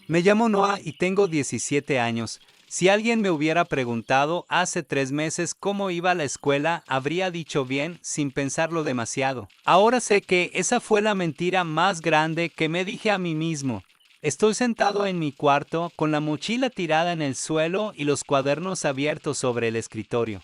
Me llamo Noah y tengo 17 años. Si alguien me hubiera preguntado hace 3 meses cómo iba a la escuela, habría dicho bien, sin pensarlo demasiado. Ahora sé que esa fue la mentira más grande que me dije a mí mismo. Estoy sentado en mi cuarto, con la mochila tirada en el suelo y los cuadernos abiertos sobre el escritorio.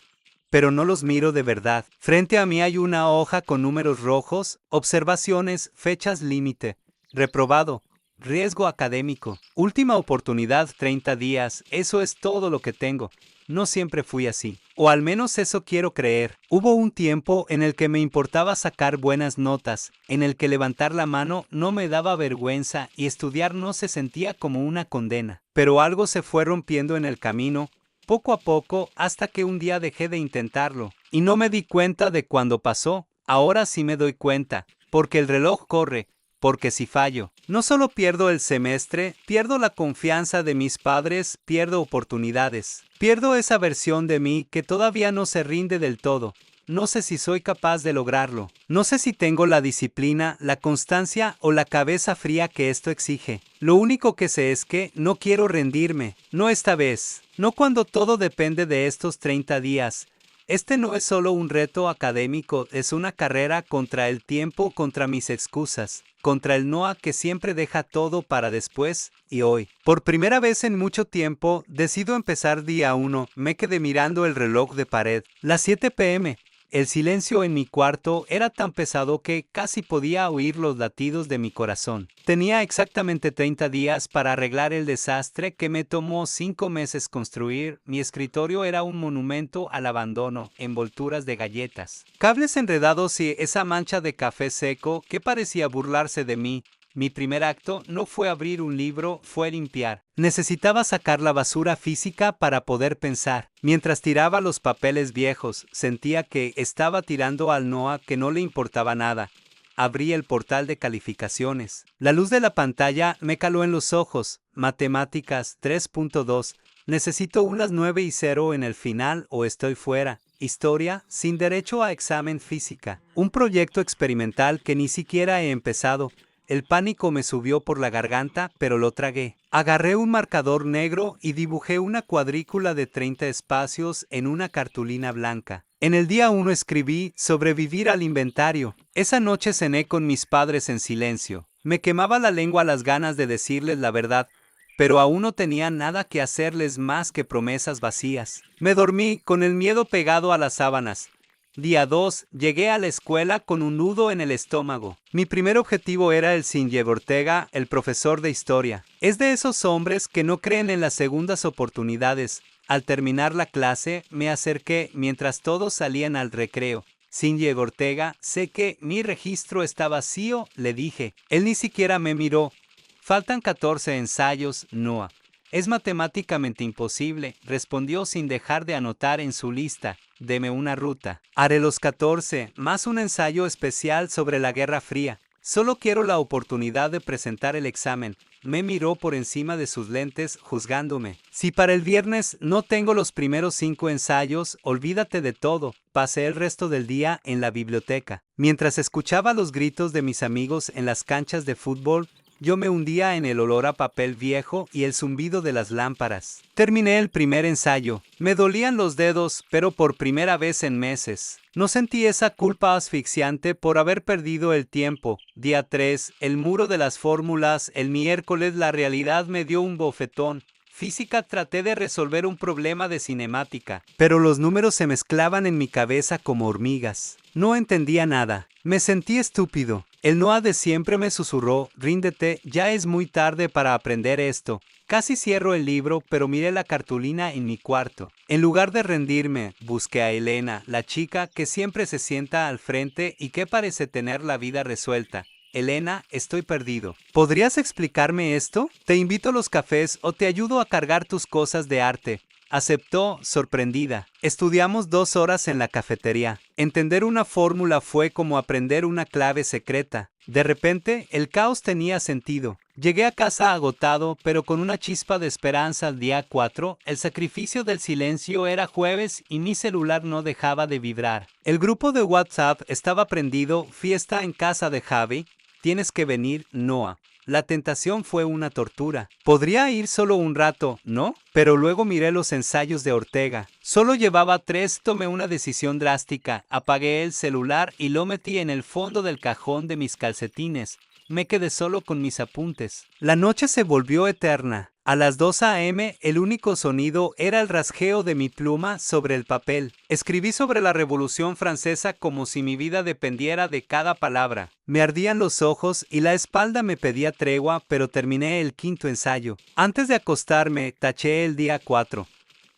Pero no los miro de verdad. Frente a mí hay una hoja con números rojos, observaciones, fechas límite, reprobado, riesgo académico, última oportunidad 30 días, eso es todo lo que tengo. No siempre fui así, o al menos eso quiero creer. Hubo un tiempo en el que me importaba sacar buenas notas, en el que levantar la mano no me daba vergüenza y estudiar no se sentía como una condena. Pero algo se fue rompiendo en el camino, poco a poco, hasta que un día dejé de intentarlo, y no me di cuenta de cuándo pasó. Ahora sí me doy cuenta, porque el reloj corre, porque si fallo, no solo pierdo el semestre, pierdo la confianza de mis padres, pierdo oportunidades, pierdo esa versión de mí que todavía no se rinde del todo. No sé si soy capaz de lograrlo. No sé si tengo la disciplina, la constancia o la cabeza fría que esto exige. Lo único que sé es que no quiero rendirme. No esta vez. No cuando todo depende de estos 30 días. Este no es solo un reto académico, es una carrera contra el tiempo, contra mis excusas, contra el Noah que siempre deja todo para después, y hoy. Por primera vez en mucho tiempo, decido empezar día 1, me quedé mirando el reloj de pared. Las 7 p.m. El silencio en mi cuarto era tan pesado que casi podía oír los latidos de mi corazón. Tenía exactamente 30 días para arreglar el desastre que me tomó 5 meses construir. Mi escritorio era un monumento al abandono, envolturas de galletas, cables enredados y esa mancha de café seco que parecía burlarse de mí. Mi primer acto no fue abrir un libro, fue limpiar. Necesitaba sacar la basura física para poder pensar. Mientras tiraba los papeles viejos, sentía que estaba tirando al Noah que no le importaba nada. Abrí el portal de calificaciones. La luz de la pantalla me caló en los ojos. Matemáticas 3.2. Necesito unas 9 y 0 en el final o estoy fuera. Historia, sin derecho a examen física. Un proyecto experimental que ni siquiera he empezado. El pánico me subió por la garganta, pero lo tragué. Agarré un marcador negro y dibujé una cuadrícula de 30 espacios en una cartulina blanca. En el día 1 escribí sobrevivir al inventario. Esa noche cené con mis padres en silencio. Me quemaba la lengua las ganas de decirles la verdad, pero aún no tenía nada que hacerles más que promesas vacías. Me dormí con el miedo pegado a las sábanas. Día 2, llegué a la escuela con un nudo en el estómago. Mi primer objetivo era el Sinje Ortega, el profesor de historia. Es de esos hombres que no creen en las segundas oportunidades. Al terminar la clase, me acerqué mientras todos salían al recreo. Sinje Ortega, sé que mi registro está vacío, le dije. Él ni siquiera me miró. Faltan 14 ensayos, Noah. Es matemáticamente imposible, respondió sin dejar de anotar en su lista. Deme una ruta. Haré los 14, más un ensayo especial sobre la Guerra Fría. Solo quiero la oportunidad de presentar el examen. Me miró por encima de sus lentes, juzgándome. Si para el viernes no tengo los primeros 5 ensayos, olvídate de todo. Pasé el resto del día en la biblioteca. Mientras escuchaba los gritos de mis amigos en las canchas de fútbol, yo me hundía en el olor a papel viejo y el zumbido de las lámparas. Terminé el primer ensayo. Me dolían los dedos, pero por primera vez en meses. No sentí esa culpa asfixiante por haber perdido el tiempo. Día 3, el muro de las fórmulas. El miércoles la realidad me dio un bofetón. Física traté de resolver un problema de cinemática, pero los números se mezclaban en mi cabeza como hormigas. No entendía nada. Me sentí estúpido. El Noah de siempre me susurró, ríndete, ya es muy tarde para aprender esto. Casi cierro el libro, pero miré la cartulina en mi cuarto. En lugar de rendirme, busqué a Elena, la chica que siempre se sienta al frente y que parece tener la vida resuelta. Elena, estoy perdido. ¿Podrías explicarme esto? Te invito a los cafés o te ayudo a cargar tus cosas de arte. Aceptó, sorprendida. Estudiamos 2 horas en la cafetería. Entender una fórmula fue como aprender una clave secreta. De repente, el caos tenía sentido. Llegué a casa agotado, pero con una chispa de esperanza al día 4. El sacrificio del silencio era jueves y mi celular no dejaba de vibrar. El grupo de WhatsApp estaba prendido, fiesta en casa de Javi. Tienes que venir, Noah. La tentación fue una tortura. Podría ir solo un rato, ¿no? Pero luego miré los ensayos de Ortega. Solo llevaba 3, tomé una decisión drástica. Apagué el celular y lo metí en el fondo del cajón de mis calcetines. Me quedé solo con mis apuntes. La noche se volvió eterna. A las 2 a.m. el único sonido era el rasgueo de mi pluma sobre el papel. Escribí sobre la Revolución Francesa como si mi vida dependiera de cada palabra. Me ardían los ojos y la espalda me pedía tregua, pero terminé el 5.º ensayo. Antes de acostarme, taché el día 4.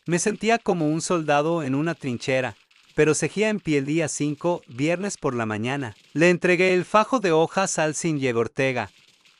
Me sentía como un soldado en una trinchera, pero seguía en pie el día 5, viernes por la mañana. Le entregué el fajo de hojas al Sr. Ortega.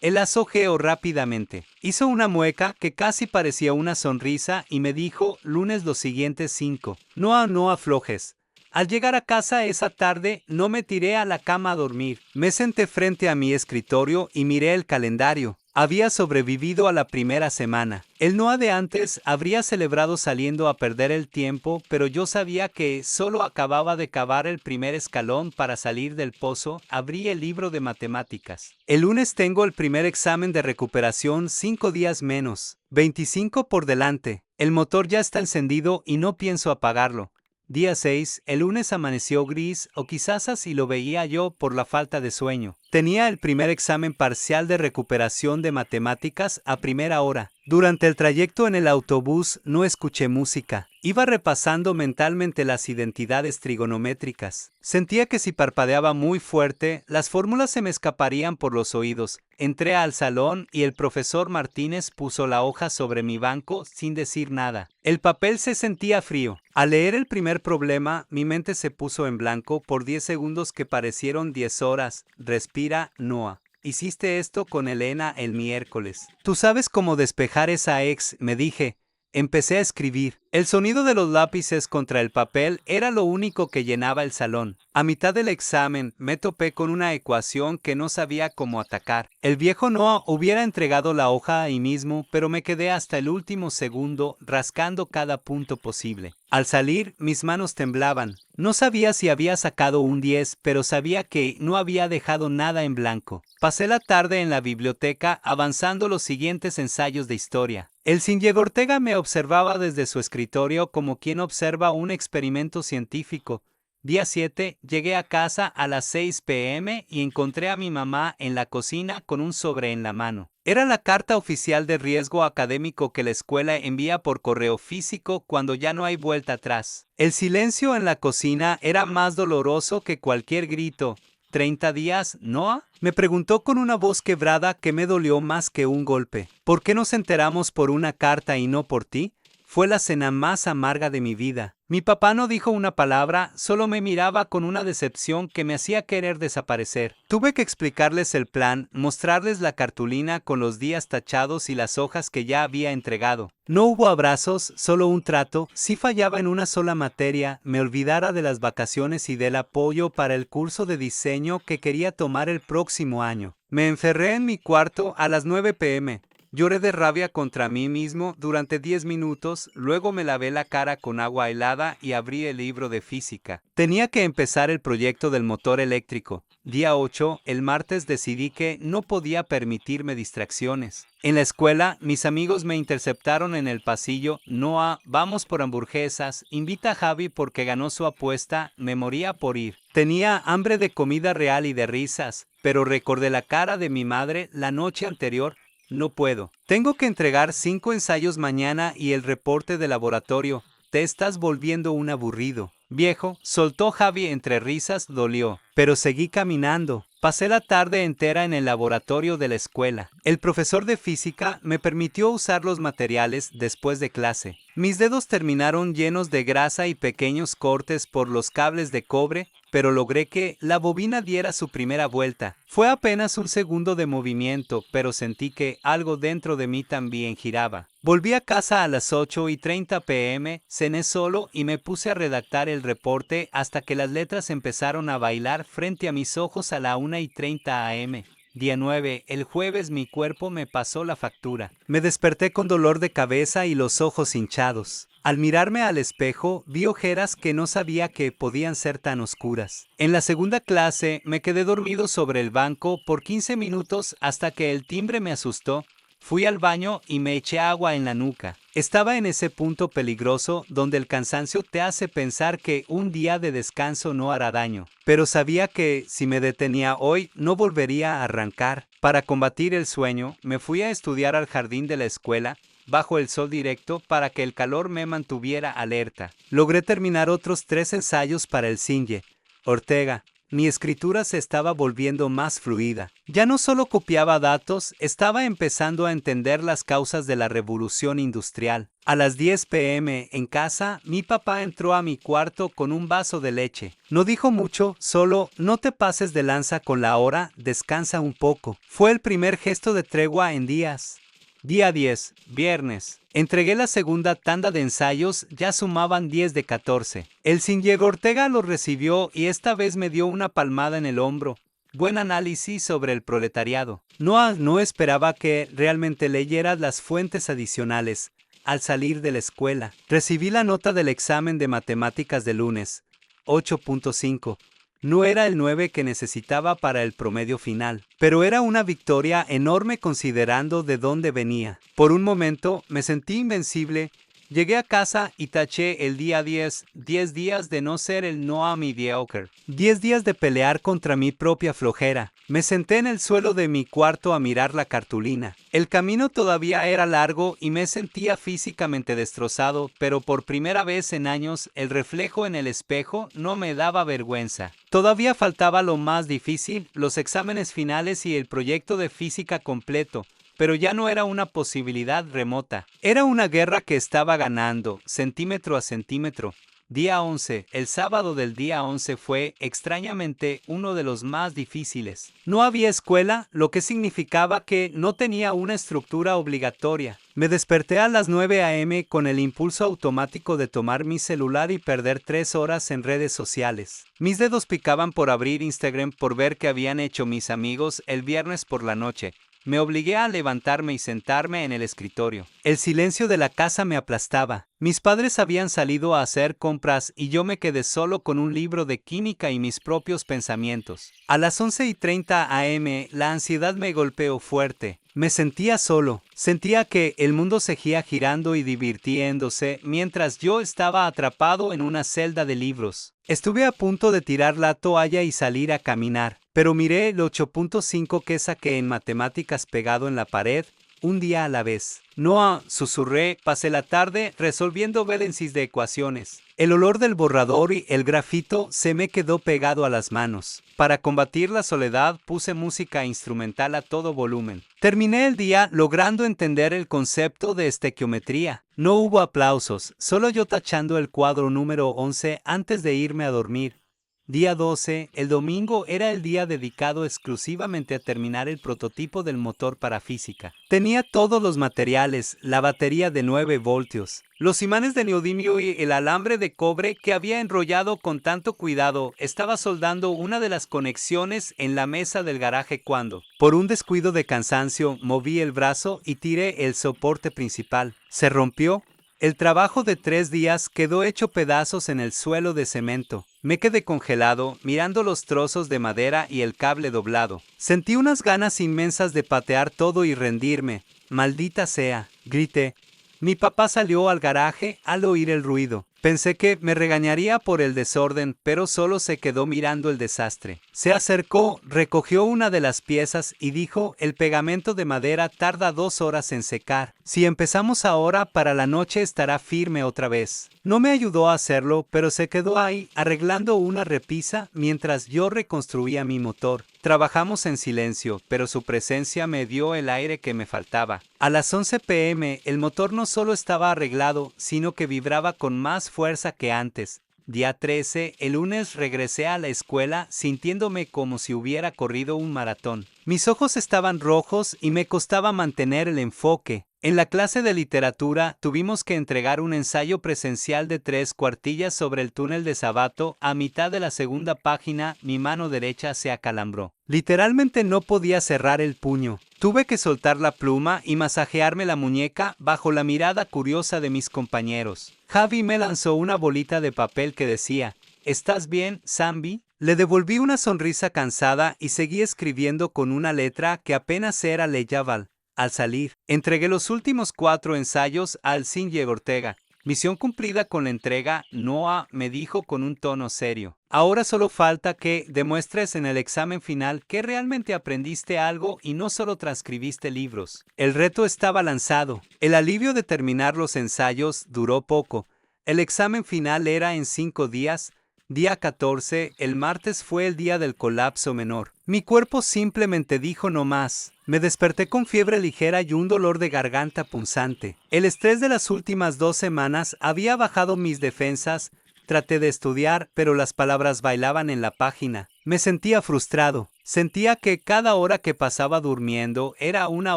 Él las hojeó rápidamente. Hizo una mueca que casi parecía una sonrisa y me dijo, lunes los siguientes 5. No aflojes. Al llegar a casa esa tarde, no me tiré a la cama a dormir. Me senté frente a mi escritorio y miré el calendario. Había sobrevivido a la primera semana. El Noah de antes habría celebrado saliendo a perder el tiempo, pero yo sabía que solo acababa de cavar el primer escalón para salir del pozo. Abrí el libro de matemáticas. El lunes tengo el primer examen de recuperación, 5 días menos. 25 por delante. El motor ya está encendido y no pienso apagarlo. Día 6, el lunes amaneció gris, o quizás así lo veía yo por la falta de sueño. Tenía el primer examen parcial de recuperación de matemáticas a primera hora. Durante el trayecto en el autobús no escuché música. Iba repasando mentalmente las identidades trigonométricas. Sentía que si parpadeaba muy fuerte, las fórmulas se me escaparían por los oídos. Entré al salón y el profesor Martínez puso la hoja sobre mi banco sin decir nada. El papel se sentía frío. Al leer el primer problema, mi mente se puso en blanco por 10 segundos que parecieron 10 horas. Respira, Noah. Hiciste esto con Elena el miércoles. Tú sabes cómo despejar esa ex, me dije. Empecé a escribir. El sonido de los lápices contra el papel era lo único que llenaba el salón. A mitad del examen me topé con una ecuación que no sabía cómo atacar. El viejo Noah hubiera entregado la hoja ahí mismo, pero me quedé hasta el último segundo rascando cada punto posible. Al salir, mis manos temblaban. No sabía si había sacado un 10, pero sabía que no había dejado nada en blanco. Pasé la tarde en la biblioteca avanzando los siguientes ensayos de historia. El Sr. Ortega me observaba desde su escritorio como quien observa un experimento científico. Día 7, llegué a casa a las 6 p.m. y encontré a mi mamá en la cocina con un sobre en la mano. Era la carta oficial de riesgo académico que la escuela envía por correo físico cuando ya no hay vuelta atrás. El silencio en la cocina era más doloroso que cualquier grito. ¿30 días, Noah? Me preguntó con una voz quebrada que me dolió más que un golpe. ¿Por qué nos enteramos por una carta y no por ti? Fue la cena más amarga de mi vida. Mi papá no dijo una palabra, solo me miraba con una decepción que me hacía querer desaparecer. Tuve que explicarles el plan, mostrarles la cartulina con los días tachados y las hojas que ya había entregado. No hubo abrazos, solo un trato. Si fallaba en una sola materia, me olvidara de las vacaciones y del apoyo para el curso de diseño que quería tomar el próximo año. Me encerré en mi cuarto a las 9 p.m. Lloré de rabia contra mí mismo durante 10 minutos, luego me lavé la cara con agua helada y abrí el libro de física. Tenía que empezar el proyecto del motor eléctrico. Día 8, el martes decidí que no podía permitirme distracciones. En la escuela, mis amigos me interceptaron en el pasillo. Noah, vamos por hamburguesas, invita a Javi porque ganó su apuesta, me moría por ir. Tenía hambre de comida real y de risas, pero recordé la cara de mi madre la noche anterior. No puedo. Tengo que entregar 5 ensayos mañana y el reporte de laboratorio. Te estás volviendo un aburrido. Viejo, soltó Javi entre risas, dolió. Pero seguí caminando. Pasé la tarde entera en el laboratorio de la escuela. El profesor de física me permitió usar los materiales después de clase. Mis dedos terminaron llenos de grasa y pequeños cortes por los cables de cobre, pero logré que la bobina diera su primera vuelta. Fue apenas un segundo de movimiento, pero sentí que algo dentro de mí también giraba. Volví a casa a las 8:30 p.m., cené solo y me puse a redactar el reporte hasta que las letras empezaron a bailar frente a mis ojos a la 1:30 a.m. Día 9, el jueves mi cuerpo me pasó la factura. Me desperté con dolor de cabeza y los ojos hinchados. Al mirarme al espejo, vi ojeras que no sabía que podían ser tan oscuras. En la segunda clase, me quedé dormido sobre el banco por 15 minutos hasta que el timbre me asustó. Fui al baño y me eché agua en la nuca. Estaba en ese punto peligroso donde el cansancio te hace pensar que un día de descanso no hará daño. Pero sabía que, si me detenía hoy, no volvería a arrancar. Para combatir el sueño, me fui a estudiar al jardín de la escuela, bajo el sol directo, para que el calor me mantuviera alerta. Logré terminar otros 3 ensayos para el Singe. Ortega. Mi escritura se estaba volviendo más fluida. Ya no solo copiaba datos, estaba empezando a entender las causas de la revolución industrial. A las 10 p.m. en casa, mi papá entró a mi cuarto con un vaso de leche. No dijo mucho, solo, no te pases de lanza con la hora, descansa un poco. Fue el primer gesto de tregua en días. Día 10, viernes. Entregué la segunda tanda de ensayos, ya sumaban 10 de 14. El Singe Ortega lo recibió y esta vez me dio una palmada en el hombro. Buen análisis sobre el proletariado. No esperaba que realmente leyeras las fuentes adicionales. Al salir de la escuela, recibí la nota del examen de matemáticas de lunes. 8.5. No era el 9 que necesitaba para el promedio final, pero era una victoria enorme considerando de dónde venía. Por un momento me sentí invencible. Llegué a casa y taché el día 10 días de no ser el Noah mediocre. 10 días de pelear contra mi propia flojera. Me senté en el suelo de mi cuarto a mirar la cartulina. El camino todavía era largo y me sentía físicamente destrozado, pero por primera vez en años el reflejo en el espejo no me daba vergüenza. Todavía faltaba lo más difícil, los exámenes finales y el proyecto de física completo. Pero ya no era una posibilidad remota. Era una guerra que estaba ganando, centímetro a centímetro. Día 11. El sábado del día 11 fue, extrañamente, uno de los más difíciles. No había escuela, lo que significaba que no tenía una estructura obligatoria. Me desperté a las 9 a.m. con el impulso automático de tomar mi celular y perder 3 horas en redes sociales. Mis dedos picaban por abrir Instagram por ver qué habían hecho mis amigos el viernes por la noche. Me obligué a levantarme y sentarme en el escritorio. El silencio de la casa me aplastaba. Mis padres habían salido a hacer compras y yo me quedé solo con un libro de química y mis propios pensamientos. A las 11:30 a.m. la ansiedad me golpeó fuerte. Me sentía solo. Sentía que el mundo seguía girando y divirtiéndose mientras yo estaba atrapado en una celda de libros. Estuve a punto de tirar la toalla y salir a caminar, pero miré el 8.5 que saqué en matemáticas pegado en la pared, un día a la vez. No, susurré, pasé la tarde resolviendo balances de ecuaciones. El olor del borrador y el grafito se me quedó pegado a las manos. Para combatir la soledad puse música instrumental a todo volumen. Terminé el día logrando entender el concepto de estequiometría. No hubo aplausos, solo yo tachando el cuadro número 11 antes de irme a dormir. Día 12, el domingo era el día dedicado exclusivamente a terminar el prototipo del motor para física. Tenía todos los materiales, la batería de 9 voltios, los imanes de neodymio y el alambre de cobre que había enrollado con tanto cuidado. Estaba soldando una de las conexiones en la mesa del garaje cuando, por un descuido de cansancio, moví el brazo y tiré el soporte principal. Se rompió. El trabajo de 3 días quedó hecho pedazos en el suelo de cemento. Me quedé congelado, mirando los trozos de madera y el cable doblado. Sentí unas ganas inmensas de patear todo y rendirme. ¡Maldita sea!, grité. Mi papá salió al garaje al oír el ruido. Pensé que me regañaría por el desorden, pero solo se quedó mirando el desastre. Se acercó, recogió una de las piezas y dijo, el pegamento de madera tarda 2 horas en secar. Si empezamos ahora, para la noche estará firme otra vez. No me ayudó a hacerlo, pero se quedó ahí, arreglando una repisa mientras yo reconstruía mi motor. Trabajamos en silencio, pero su presencia me dio el aire que me faltaba. A las 11 p.m. el motor no solo estaba arreglado, sino que vibraba con más fuerza que antes. Día 13, el lunes regresé a la escuela sintiéndome como si hubiera corrido un maratón. Mis ojos estaban rojos y me costaba mantener el enfoque. En la clase de literatura tuvimos que entregar un ensayo presencial de 3 cuartillas sobre el túnel de Sabato. A mitad de la segunda página, mi mano derecha se acalambró. Literalmente no podía cerrar el puño. Tuve que soltar la pluma y masajearme la muñeca bajo la mirada curiosa de mis compañeros. Javi me lanzó una bolita de papel que decía: ¿Estás bien, Zambi? Le devolví una sonrisa cansada y seguí escribiendo con una letra que apenas era legible. Al salir, entregué los últimos 4 ensayos al Sr. Ortega. Misión cumplida con la entrega, Noah me dijo con un tono serio. Ahora solo falta que demuestres en el examen final que realmente aprendiste algo y no solo transcribiste libros. El reto estaba lanzado. El alivio de terminar los ensayos duró poco. El examen final era en 5 días. Día 14, el martes fue el día del colapso menor. Mi cuerpo simplemente dijo no más. Me desperté con fiebre ligera y un dolor de garganta punzante. El estrés de las últimas 2 semanas había bajado mis defensas. Traté de estudiar, pero las palabras bailaban en la página. Me sentía frustrado. Sentía que cada hora que pasaba durmiendo era una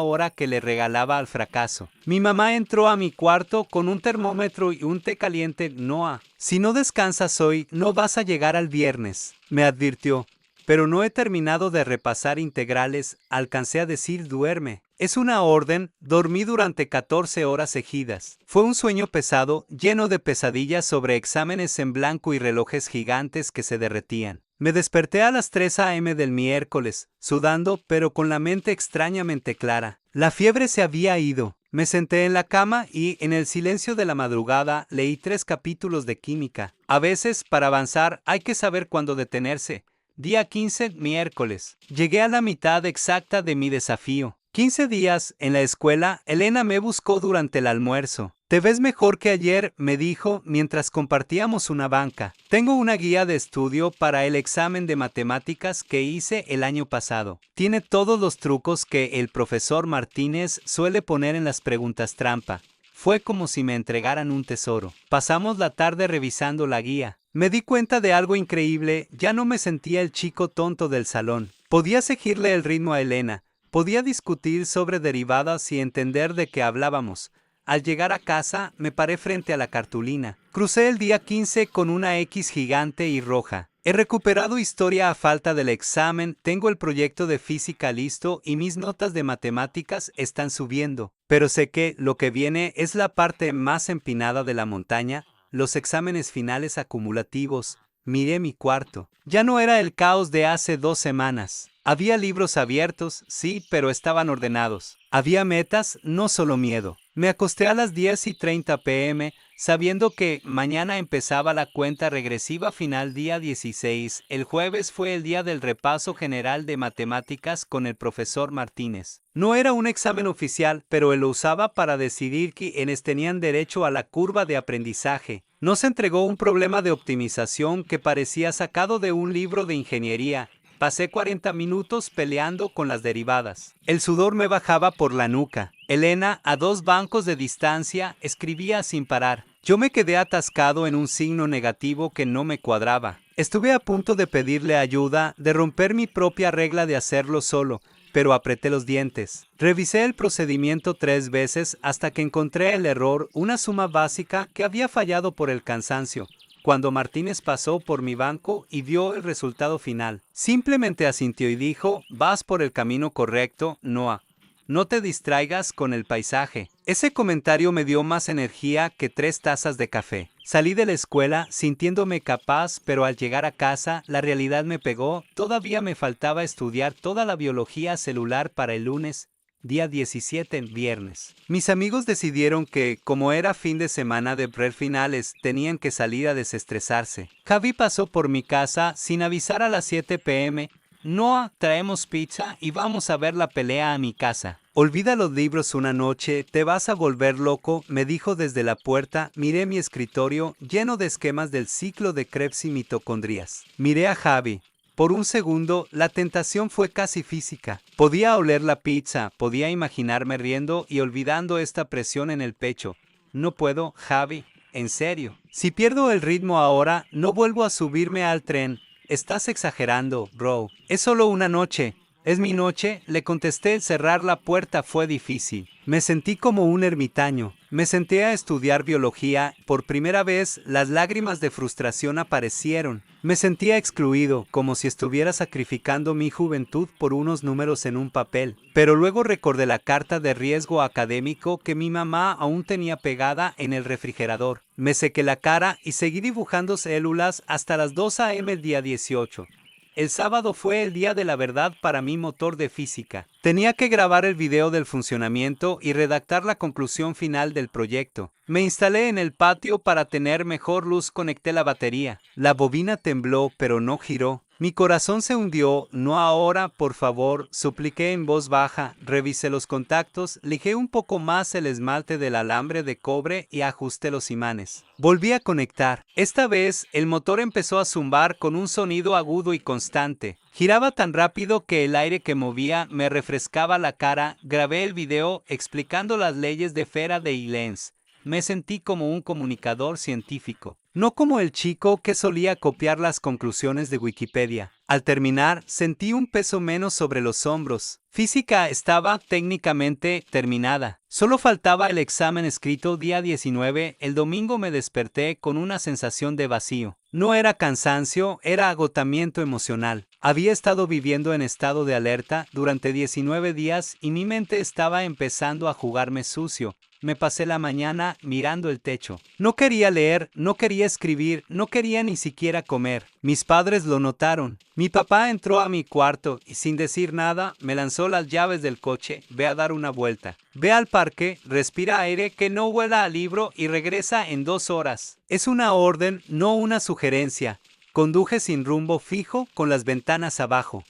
hora que le regalaba al fracaso. Mi mamá entró a mi cuarto con un termómetro y un té caliente. Noah, si no descansas hoy, no vas a llegar al viernes, me advirtió. Pero no he terminado de repasar integrales. Alcancé a decir duerme. Es una orden. Dormí durante 14 horas seguidas. Fue un sueño pesado, lleno de pesadillas sobre exámenes en blanco y relojes gigantes que se derretían. Me desperté a las 3 a.m. del miércoles, sudando pero con la mente extrañamente clara. La fiebre se había ido. Me senté en la cama y, en el silencio de la madrugada, leí 3 capítulos de química. A veces, para avanzar, hay que saber cuándo detenerse. Día 15, miércoles. Llegué a la mitad exacta de mi desafío. 15 días en la escuela. Elena me buscó durante el almuerzo. Te ves mejor que ayer, me dijo mientras compartíamos una banca. Tengo una guía de estudio para el examen de matemáticas que hice el año pasado. Tiene todos los trucos que el profesor Martínez suele poner en las preguntas trampa. Fue como si me entregaran un tesoro. Pasamos la tarde revisando la guía. Me di cuenta de algo increíble. Ya no me sentía el chico tonto del salón. Podía seguirle el ritmo a Elena. Podía discutir sobre derivadas y entender de qué hablábamos. Al llegar a casa, me paré frente a la cartulina. Crucé el día 15 con una X gigante y roja. He recuperado historia a falta del examen, tengo el proyecto de física listo y mis notas de matemáticas están subiendo. Pero sé que lo que viene es la parte más empinada de la montaña, los exámenes finales acumulativos. Miré mi cuarto. Ya no era el caos de hace 2 semanas. Había libros abiertos, sí, pero estaban ordenados. Había metas, no solo miedo. Me acosté a las 10:30 p.m., sabiendo que mañana empezaba la cuenta regresiva final día 16. El jueves fue el día del repaso general de matemáticas con el profesor Martínez. No era un examen oficial, pero él lo usaba para decidir quiénes tenían derecho a la curva de aprendizaje. Nos entregó un problema de optimización que parecía sacado de un libro de ingeniería. Pasé 40 minutos peleando con las derivadas. El sudor me bajaba por la nuca. Elena, a 2 bancos de distancia, escribía sin parar. Yo me quedé atascado en un signo negativo que no me cuadraba. Estuve a punto de pedirle ayuda, de romper mi propia regla de hacerlo solo, pero apreté los dientes. Revisé el procedimiento 3 veces hasta que encontré el error, una suma básica que había fallado por el cansancio. Cuando Martínez pasó por mi banco y vio el resultado final, simplemente asintió y dijo: vas por el camino correcto, Noah. No te distraigas con el paisaje. Ese comentario me dio más energía que 3 tazas de café. Salí de la escuela sintiéndome capaz, pero al llegar a casa, la realidad me pegó. Todavía me faltaba estudiar toda la biología celular para el lunes. Día 17, viernes. Mis amigos decidieron que, como era fin de semana de pre-finales, tenían que salir a desestresarse. Javi pasó por mi casa sin avisar a las 7 p.m. Noah, traemos pizza y vamos a ver la pelea a mi casa. Olvida los libros una noche, te vas a volver loco, me dijo desde la puerta. Miré mi escritorio lleno de esquemas del ciclo de Krebs y mitocondrias. Miré a Javi. Por un segundo, la tentación fue casi física. Podía oler la pizza, podía imaginarme riendo y olvidando esta presión en el pecho. No puedo, Javi, en serio. Si pierdo el ritmo ahora, no vuelvo a subirme al tren. Estás exagerando, bro. Es solo una noche. Es mi noche, le contesté. Cerrar la puerta fue difícil. Me sentí como un ermitaño. Me senté a estudiar biología. Por primera vez, las lágrimas de frustración aparecieron. Me sentía excluido, como si estuviera sacrificando mi juventud por unos números en un papel. Pero luego recordé la carta de riesgo académico que mi mamá aún tenía pegada en el refrigerador. Me sequé la cara y seguí dibujando células hasta las 2 a.m. el día 18. El sábado fue el día de la verdad para mi motor de física. Tenía que grabar el video del funcionamiento y redactar la conclusión final del proyecto. Me instalé en el patio para tener mejor luz. Conecté la batería. La bobina tembló, pero no giró. Mi corazón se hundió. No ahora, por favor, supliqué en voz baja. Revisé los contactos, lijé un poco más el esmalte del alambre de cobre y ajusté los imanes. Volví a conectar. Esta vez, el motor empezó a zumbar con un sonido agudo y constante. Giraba tan rápido que el aire que movía me refrescaba la cara. Grabé el video explicando las leyes de Faraday y Lenz. Me sentí como un comunicador científico, no como el chico que solía copiar las conclusiones de Wikipedia. Al terminar, sentí un peso menos sobre los hombros. Física estaba técnicamente terminada. Solo faltaba el examen escrito día 19. El domingo me desperté con una sensación de vacío. No era cansancio, era agotamiento emocional. Había estado viviendo en estado de alerta durante 19 días y mi mente estaba empezando a jugarme sucio. Me pasé la mañana mirando el techo. No quería leer, no quería escribir, no quería ni siquiera comer. Mis padres lo notaron. Mi papá entró a mi cuarto y sin decir nada me lanzó las llaves del coche. Ve a dar una vuelta. Ve al parque, respira aire que no huela a libro y regresa en 2 horas. Es una orden, no una sugerencia. Conduje sin rumbo fijo con las ventanas abajo.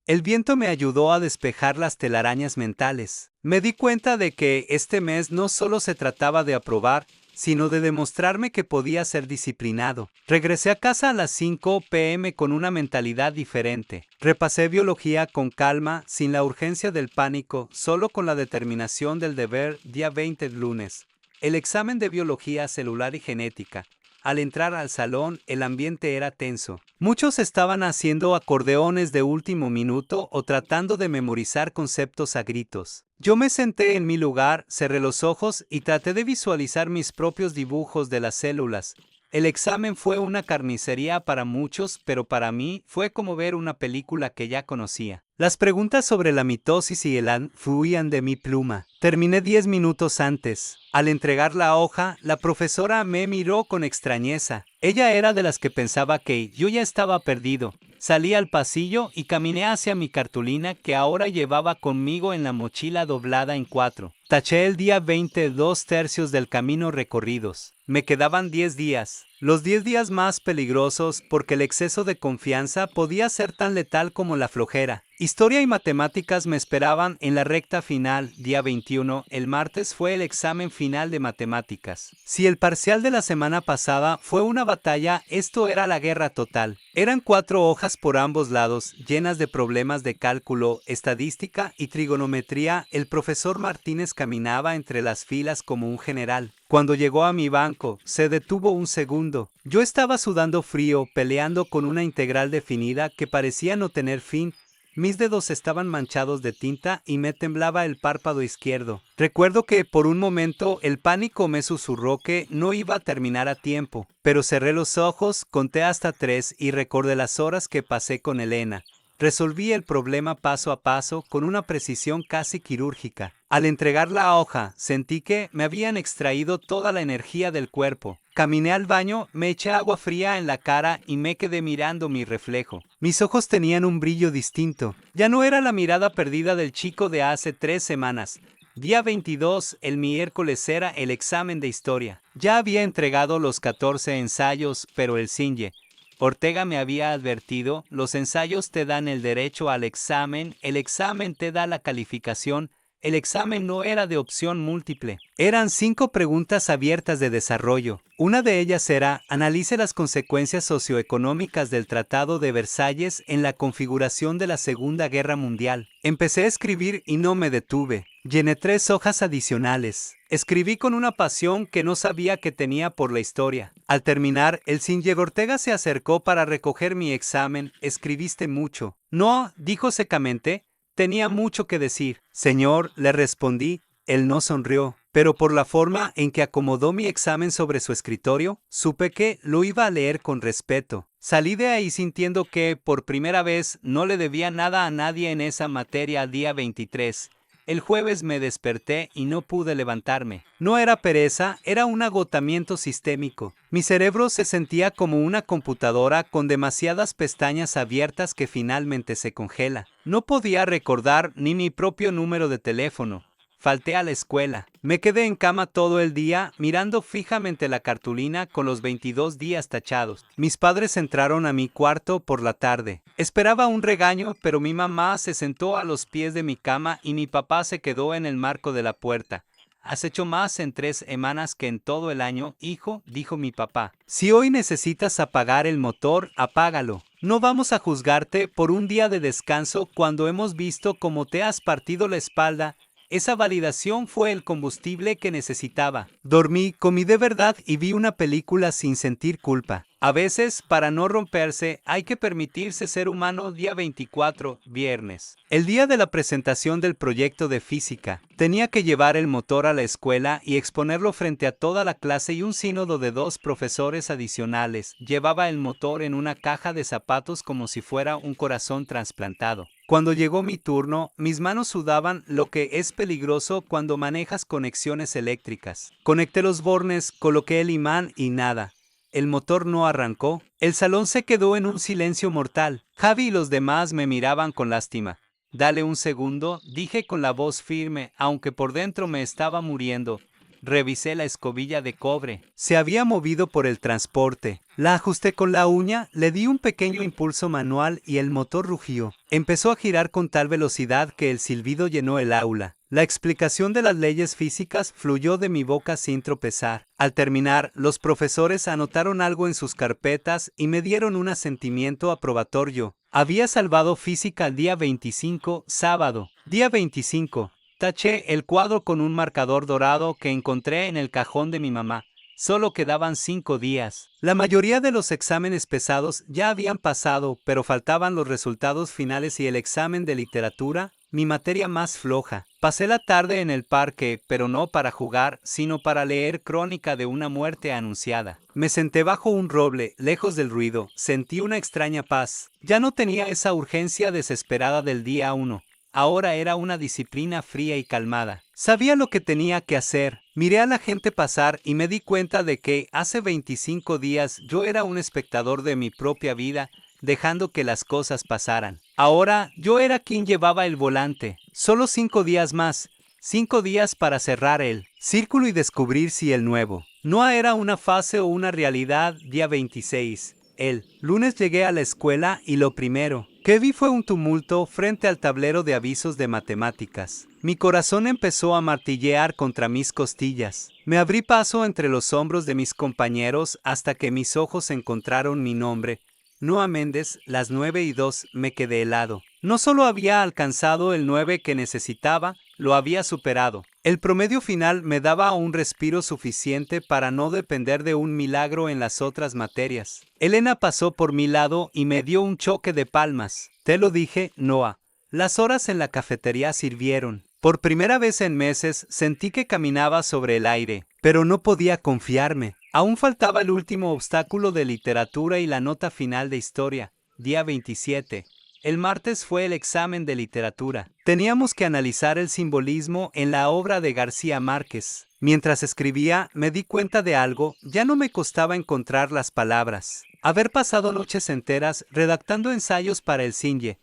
El viento me ayudó a despejar las telarañas mentales. Me di cuenta de que este mes no solo se trataba de aprobar, sino de demostrarme que podía ser disciplinado. Regresé a casa a las 5 p.m. con una mentalidad diferente. Repasé biología con calma, sin la urgencia del pánico, solo con la determinación del deber. Día 20 lunes. El examen de biología celular y genética. Al entrar al salón, el ambiente era tenso. Muchos estaban haciendo acordeones de último minuto o tratando de memorizar conceptos a gritos. Yo me senté en mi lugar, cerré los ojos y traté de visualizar mis propios dibujos de las células. El examen fue una carnicería para muchos, pero para mí fue como ver una película que ya conocía. Las preguntas sobre la mitosis y el ADN fluían de mi pluma. Terminé 10 minutos antes. Al entregar la hoja, la profesora me miró con extrañeza. Ella era de las que pensaba que yo ya estaba perdido. Salí al pasillo y caminé hacia mi cartulina que ahora llevaba conmigo en la mochila doblada en 4. Taché el día 20, 2/3 del camino recorridos. Me quedaban 10 días. Los 10 días más peligrosos porque el exceso de confianza podía ser tan letal como la flojera. Historia y matemáticas me esperaban en la recta final. Día 21, el martes fue el examen final de matemáticas. Si el parcial de la semana pasada fue una batalla, esto era la guerra total. Eran 4 hojas por ambos lados, llenas de problemas de cálculo, estadística y trigonometría. El profesor Martínez caminaba entre las filas como un general. Cuando llegó a mi banco, se detuvo un segundo. Yo estaba sudando frío, peleando con una integral definida que parecía no tener fin. Mis dedos estaban manchados de tinta y me temblaba el párpado izquierdo. Recuerdo que por un momento el pánico me susurró que no iba a terminar a tiempo, pero cerré los ojos, conté hasta 3 y recordé las horas que pasé con Elena. Resolví el problema paso a paso con una precisión casi quirúrgica. Al entregar la hoja, sentí que me habían extraído toda la energía del cuerpo. Caminé al baño, me eché agua fría en la cara y me quedé mirando mi reflejo. Mis ojos tenían un brillo distinto. Ya no era la mirada perdida del chico de hace 3 semanas. Día 22, el miércoles era el examen de historia. Ya había entregado los 14 ensayos, pero el Sinje Ortega me había advertido, los ensayos te dan el derecho al examen, el examen te da la calificación. El examen no era de opción múltiple. Eran 5 preguntas abiertas de desarrollo. Una de ellas era, analice las consecuencias socioeconómicas del Tratado de Versalles en la configuración de la Segunda Guerra Mundial. Empecé a escribir y no me detuve. Llené 3 hojas adicionales. Escribí con una pasión que no sabía que tenía por la historia. Al terminar, el Sinje Ortega se acercó para recoger mi examen. Escribiste mucho. No, dijo secamente. Tenía mucho que decir. Señor, le respondí. Él no sonrió, pero por la forma en que acomodó mi examen sobre su escritorio, supe que lo iba a leer con respeto. Salí de ahí sintiendo que, por primera vez, no le debía nada a nadie en esa materia al día 23. El jueves me desperté y no pude levantarme. No era pereza, era un agotamiento sistémico. Mi cerebro se sentía como una computadora con demasiadas pestañas abiertas que finalmente se congela. No podía recordar ni mi propio número de teléfono. Falté a la escuela. Me quedé en cama todo el día, mirando fijamente la cartulina con los 22 días tachados. Mis padres entraron a mi cuarto por la tarde. Esperaba un regaño, pero mi mamá se sentó a los pies de mi cama y mi papá se quedó en el marco de la puerta. Has hecho más en 3 semanas que en todo el año, hijo, dijo mi papá. Si hoy necesitas apagar el motor, apágalo. No vamos a juzgarte por un día de descanso cuando hemos visto cómo te has partido la espalda. Esa validación fue el combustible que necesitaba. Dormí, comí de verdad y vi una película sin sentir culpa. A veces, para no romperse, hay que permitirse ser humano. Día 24, viernes. El día de la presentación del proyecto de física. Tenía que llevar el motor a la escuela y exponerlo frente a toda la clase y un sínodo de 2 profesores adicionales. Llevaba el motor en una caja de zapatos como si fuera un corazón trasplantado. Cuando llegó mi turno, mis manos sudaban, lo que es peligroso cuando manejas conexiones eléctricas. Conecté los bornes, coloqué el imán y nada. El motor no arrancó. El salón se quedó en un silencio mortal. Javi y los demás me miraban con lástima. Dale un segundo, dije con la voz firme, aunque por dentro me estaba muriendo. Revisé la escobilla de cobre. Se había movido por el transporte. La ajusté con la uña, le di un pequeño impulso manual y el motor rugió. Empezó a girar con tal velocidad que el silbido llenó el aula. La explicación de las leyes físicas fluyó de mi boca sin tropezar. Al terminar, los profesores anotaron algo en sus carpetas y me dieron un asentimiento aprobatorio. Había salvado física el día 25, sábado. Día 25. Taché el cuadro con un marcador dorado que encontré en el cajón de mi mamá. Solo quedaban 5 días. La mayoría de los exámenes pesados ya habían pasado, pero faltaban los resultados finales y el examen de literatura, mi materia más floja. Pasé la tarde en el parque, pero no para jugar, sino para leer Crónica de una muerte anunciada. Me senté bajo un roble, lejos del ruido, sentí una extraña paz. Ya no tenía esa urgencia desesperada del día 1. Ahora era una disciplina fría y calmada. Sabía lo que tenía que hacer. Miré a la gente pasar y me di cuenta de que hace 25 días yo era un espectador de mi propia vida, dejando que las cosas pasaran. Ahora yo era quien llevaba el volante. Solo 5 días más. 5 días para cerrar el círculo y descubrir si el nuevo no era una fase o una realidad. Día 26. El lunes llegué a la escuela y lo primero que vi fue un tumulto frente al tablero de avisos de matemáticas. Mi corazón empezó a martillear contra mis costillas. Me abrí paso entre los hombros de mis compañeros hasta que mis ojos encontraron mi nombre. Noa Méndez, las 9:02, me quedé helado. No solo había alcanzado el 9 que necesitaba, lo había superado. El promedio final me daba un respiro suficiente para no depender de un milagro en las otras materias. Elena pasó por mi lado y me dio un choque de palmas. Te lo dije, Noa. Las horas en la cafetería sirvieron. Por primera vez en meses sentí que caminaba sobre el aire, pero no podía confiarme. Aún faltaba el último obstáculo de literatura y la nota final de historia. Día 27. El martes fue el examen de literatura. Teníamos que analizar el simbolismo en la obra de García Márquez. Mientras escribía, me di cuenta de algo, ya no me costaba encontrar las palabras. Haber pasado noches enteras redactando ensayos para el CINYE.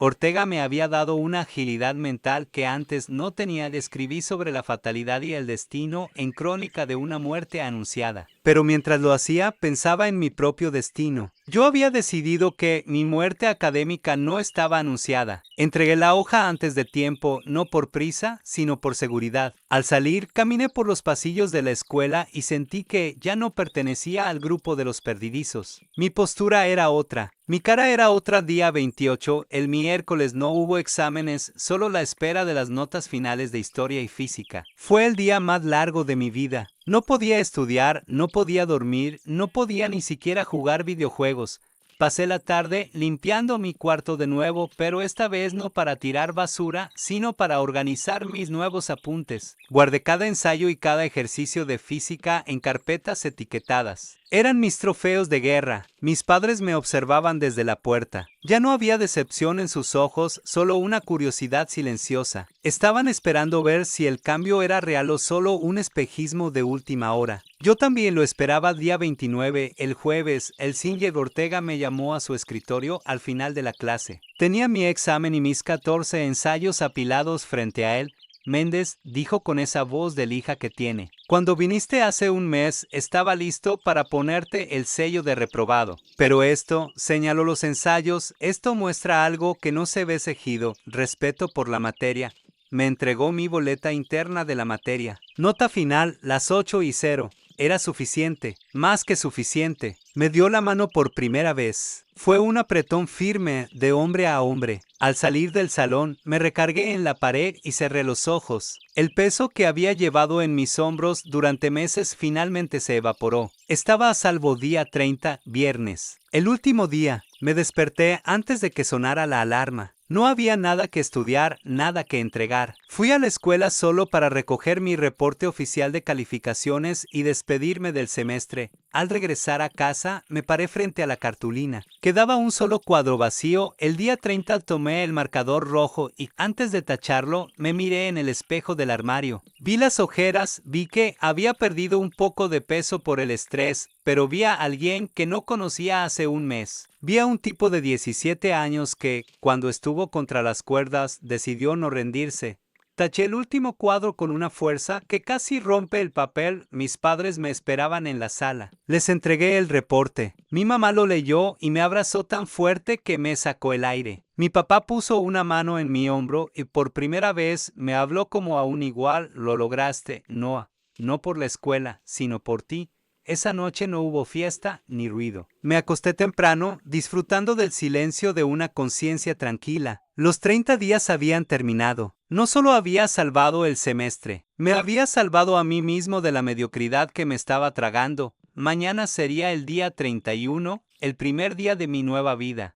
Ortega me había dado una agilidad mental que antes no tenía. Escribí sobre la fatalidad y el destino en Crónica de una muerte anunciada. Pero mientras lo hacía, pensaba en mi propio destino. Yo había decidido que mi muerte académica no estaba anunciada. Entregué la hoja antes de tiempo, no por prisa, sino por seguridad. Al salir, caminé por los pasillos de la escuela y sentí que ya no pertenecía al grupo de los perdidizos. Mi postura era otra. Mi cara era otra. Día 28, el miércoles no hubo exámenes, solo la espera de las notas finales de historia y física. Fue el día más largo de mi vida. No podía estudiar, no podía dormir, no podía ni siquiera jugar videojuegos. Pasé la tarde limpiando mi cuarto de nuevo, pero esta vez no para tirar basura, sino para organizar mis nuevos apuntes. Guardé cada ensayo y cada ejercicio de física en carpetas etiquetadas. Eran mis trofeos de guerra. Mis padres me observaban desde la puerta. Ya no había decepción en sus ojos, solo una curiosidad silenciosa. Estaban esperando ver si el cambio era real o solo un espejismo de última hora. Yo también lo esperaba. Día 29, el jueves, el Singer Ortega me llamó a su escritorio al final de la clase. Tenía mi examen y mis 14 ensayos apilados frente a él. Méndez dijo con esa voz de lija que tiene. Cuando viniste hace un mes, estaba listo para ponerte el sello de reprobado. Pero esto, señaló los ensayos, esto muestra algo que no se ve seguido, respeto por la materia. Me entregó mi boleta interna de la materia. Nota final, las 8:0. Era suficiente, más que suficiente. Me dio la mano por primera vez. Fue un apretón firme de hombre a hombre. Al salir del salón, me recargué en la pared y cerré los ojos. El peso que había llevado en mis hombros durante meses finalmente se evaporó. Estaba a salvo. Día 30, viernes. El último día. Me desperté antes de que sonara la alarma. No había nada que estudiar, nada que entregar. Fui a la escuela solo para recoger mi reporte oficial de calificaciones y despedirme del semestre. Al regresar a casa, me paré frente a la cartulina. Quedaba un solo cuadro vacío. El día 30 tomé el marcador rojo y, antes de tacharlo, me miré en el espejo del armario. Vi las ojeras, vi que había perdido un poco de peso por el estrés, pero vi a alguien que no conocía hace un mes. Vi a un tipo de 17 años que, cuando estuvo contra las cuerdas, decidió no rendirse. Taché el último cuadro con una fuerza que casi rompe el papel. Mis padres me esperaban en la sala. Les entregué el reporte. Mi mamá lo leyó y me abrazó tan fuerte que me sacó el aire. Mi papá puso una mano en mi hombro y por primera vez me habló como a un igual. Lo lograste, Noah. No por la escuela, sino por ti. Esa noche no hubo fiesta ni ruido. Me acosté temprano, disfrutando del silencio de una conciencia tranquila. Los 30 días habían terminado. No solo había salvado el semestre, me había salvado a mí mismo de la mediocridad que me estaba tragando. Mañana sería el día 31, el primer día de mi nueva vida.